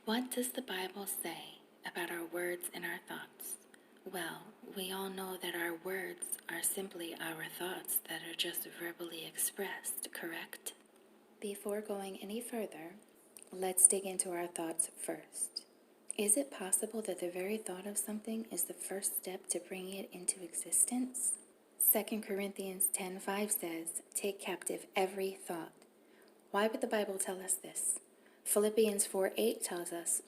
What does the Bible say about our words and our thoughts? Well, we all know that our words are simply our thoughts that are just verbally expressed, correct? Before going any further, let's dig into our thoughts first. Is it possible that the very thought of something is the first step to bringing it into existence? 2 Corinthians 10:5 says, "Take captive every thought." Why would the Bible tell us this? Philippians 4:8 tells us,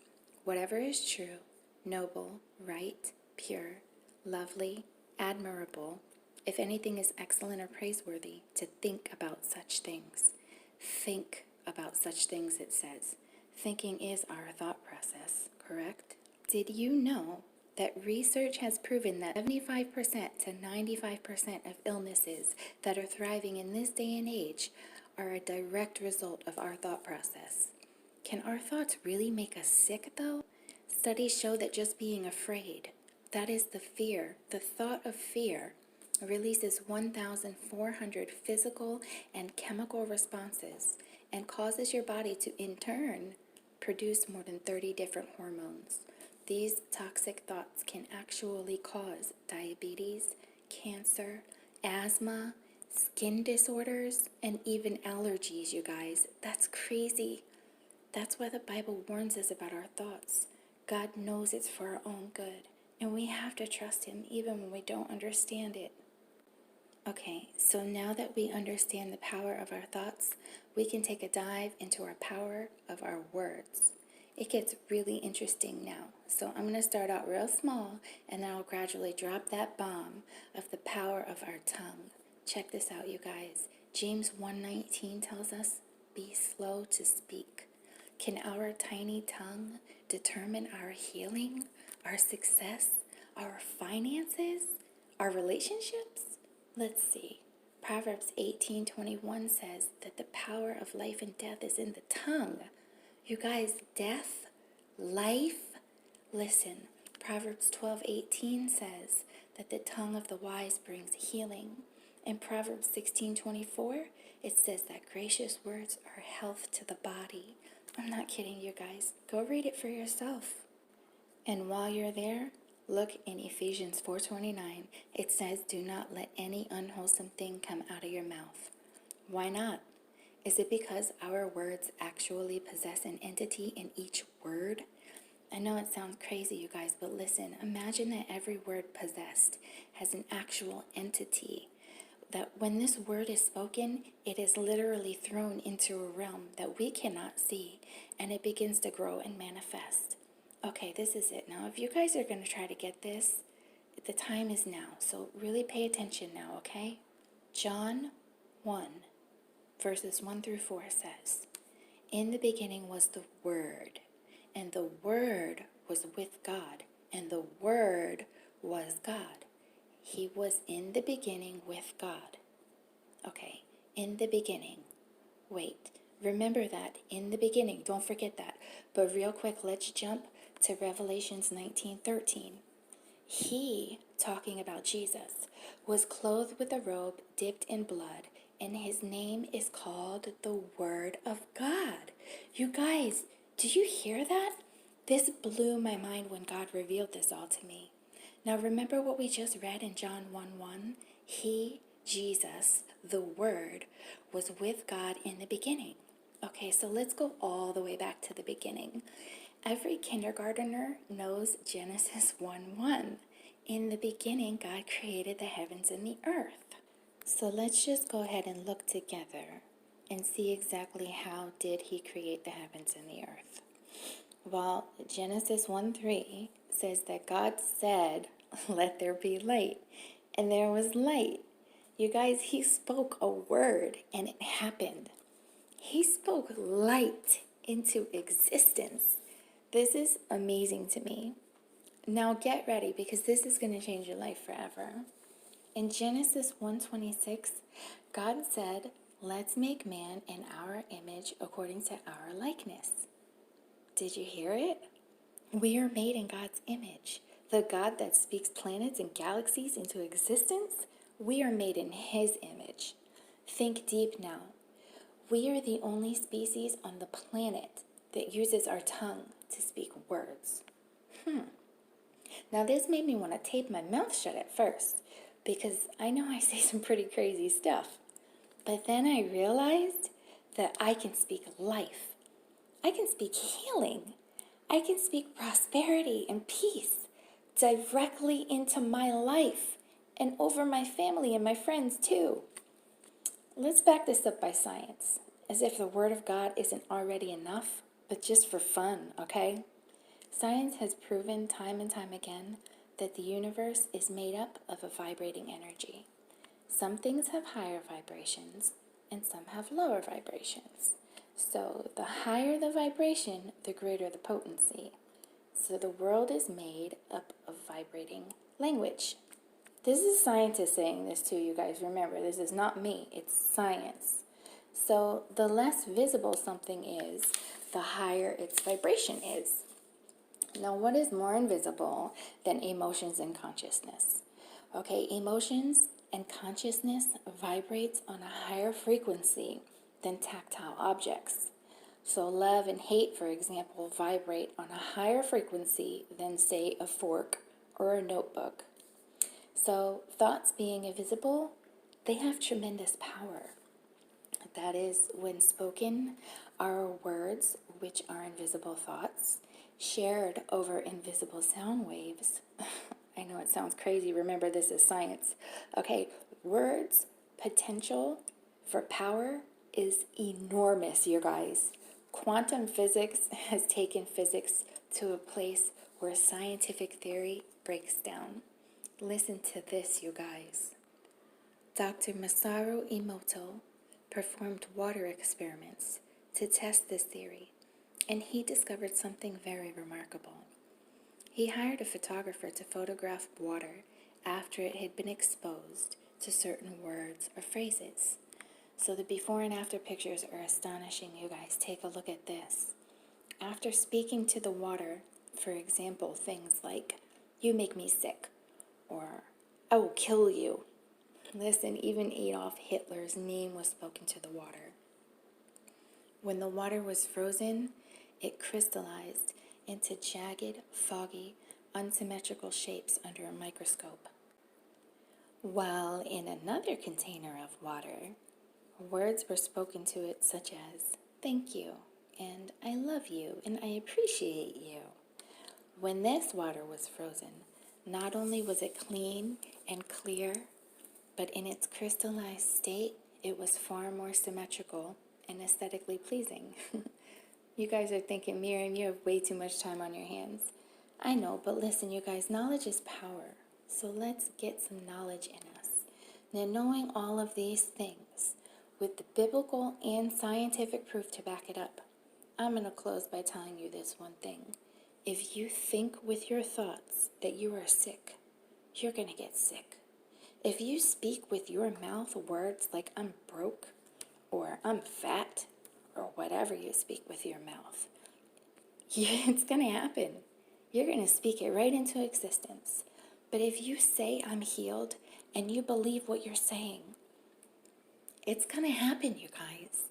"Whatever is true, noble, right, pure, lovely, admirable, if anything is excellent or praiseworthy, to think about such things." Think about such things, it says. Thinking is our thought process, correct? Did you know that research has proven that 75% to 95% of illnesses that are thriving in this day and age are a direct result of our thought process? Can our thoughts really make us sick, though? Studies show that just being afraid, that is the fear, the thought of fear, releases 1,400 physical and chemical responses and causes your body to, in turn, produce more than 30 different hormones. These toxic thoughts can actually cause diabetes, cancer, asthma, skin disorders, and even allergies, you guys. That's crazy. That's why the Bible warns us about our thoughts. God knows it's for our own good, and we have to trust Him even when we don't understand it. Okay, so now that we understand the power of our thoughts, we can take a dive into our power of our words. It gets really interesting now. So I'm going to start out real small, and then I'll gradually drop that bomb of the power of our tongue. Check this out, you guys. James 1:19 tells us, "Be slow to speak." Can our tiny tongue determine our healing, our success, our finances, our relationships? Let's see. Proverbs 18:21 says that the power of life and death is in the tongue. You guys, death, life. Listen, Proverbs 12:18 says that the tongue of the wise brings healing. In Proverbs 16:24, it says that gracious words are health to the body. I'm not kidding, you guys. Go read it for yourself. And while you're there, look in Ephesians 4:29. It says, "Do not let any unwholesome thing come out of your mouth." Why not? Is it because our words actually possess an entity in each word? I know it sounds crazy, you guys, but listen. Imagine that every word possessed has an actual entity. That when this word is spoken, it is literally thrown into a realm that we cannot see, and it begins to grow and manifest. Okay, this is it. Now, if you guys are going to try to get this, the time is now. So really pay attention now, okay? John 1, verses 1 through 4 says, "In the beginning was the Word, and the Word was with God, and the Word was God. He was in the beginning with God." Okay, in the beginning. Wait, remember that, in the beginning. Don't forget that. But real quick, let's jump to Revelations 19:13. He, talking about Jesus, was clothed with a robe dipped in blood, and his name is called the Word of God. You guys, do you hear that? This blew my mind when God revealed this all to me. Now remember what we just read in John 1:1? He, Jesus, the Word, was with God in the beginning. Okay, so let's go all the way back to the beginning. Every kindergartner knows Genesis 1:1. In the beginning, God created the heavens and the earth. So let's just go ahead and look together and see exactly how did He create the heavens and the earth. Well, Genesis 1:3 says that God said, "Let there be light," and there was light. You guys, He spoke a word and it happened. He spoke light into existence. This is amazing to me. Now get ready, because this is going to change your life forever. In Genesis 1:26, God said, "Let's make man in our image according to our likeness." Did you hear it? We are made in God's image. The God that speaks planets and galaxies into existence, we are made in His image. Think deep now. We are the only species on the planet that uses our tongue to speak words. Now this made me want to tape my mouth shut at first, because I know I say some pretty crazy stuff. But then I realized that I can speak life. I can speak healing. I can speak prosperity and peace directly into my life and over my family and my friends too. Let's back this up by science, as if the Word of God isn't already enough, but just for fun, okay? Science has proven time and time again that the universe is made up of a vibrating energy. Some things have higher vibrations and some have lower vibrations. So the higher the vibration, the greater the potency. So the world is made up of vibrating language. This is scientists saying this too, you guys. Remember, this is not me, it's science. So the less visible something is, the higher its vibration is. Now, what is more invisible than emotions and consciousness? Okay, emotions and consciousness vibrates on a higher frequency than tactile objects. So love and hate, for example, vibrate on a higher frequency than, say, a fork or a notebook. So thoughts being invisible, they have tremendous power. That is, when spoken, our words, which are invisible thoughts, shared over invisible sound waves. I know it sounds crazy. Remember, this is science. Okay, words' potential for power is enormous, you guys. Quantum physics has taken physics to a place where scientific theory breaks down. Listen to this, you guys. Dr. Masaru Emoto performed water experiments to test this theory, and he discovered something very remarkable. He hired a photographer to photograph water after it had been exposed to certain words or phrases. So the before and after pictures are astonishing, you guys. Take a look at this. After speaking to the water, for example, things like, "You make me sick," or "I will kill you." Listen, even Adolf Hitler's name was spoken to the water. When the water was frozen, it crystallized into jagged, foggy, unsymmetrical shapes under a microscope. While in another container of water, words were spoken to it such as, "Thank you," and "I love you," and "I appreciate you." When this water was frozen, not only was it clean and clear, but in its crystallized state, it was far more symmetrical and aesthetically pleasing. You guys are thinking, "Miriam, you have way too much time on your hands." I know, but listen, you guys, knowledge is power. So let's get some knowledge in us. Now, knowing all of these things, with the biblical and scientific proof to back it up, I'm going to close by telling you this one thing. If you think with your thoughts that you are sick, you're going to get sick. If you speak with your mouth words like "I'm broke," or "I'm fat," or whatever you speak with your mouth, it's going to happen. You're going to speak it right into existence. But if you say "I'm healed" and you believe what you're saying, it's going to happen, you guys.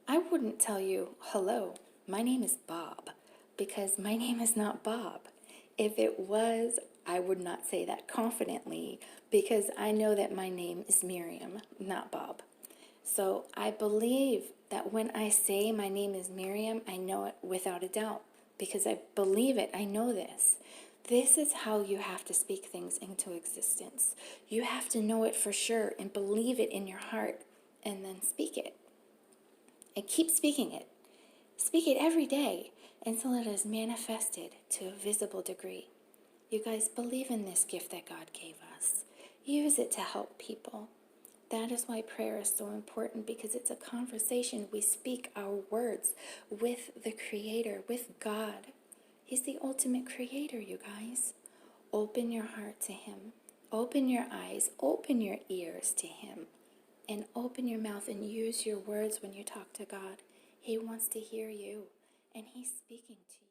I wouldn't tell you, "Hello, my name is Bob," because my name is not Bob. If it was, I would not say that confidently, because I know that my name is Miriam, not Bob. So I believe that when I say my name is Miriam, I know it without a doubt, because I believe it. I know this. This is how you have to speak things into existence. You have to know it for sure and believe it in your heart, and then speak it. And keep speaking it. Speak it every day until it is manifested to a visible degree. You guys, believe in this gift that God gave us. Use it to help people. That is why prayer is so important, because it's a conversation. We speak our words with the Creator, with God. He's the ultimate creator, you guys. Open your heart to Him. Open your eyes, open your ears to Him, and open your mouth and use your words when you talk to God. He wants to hear you, and He's speaking to you.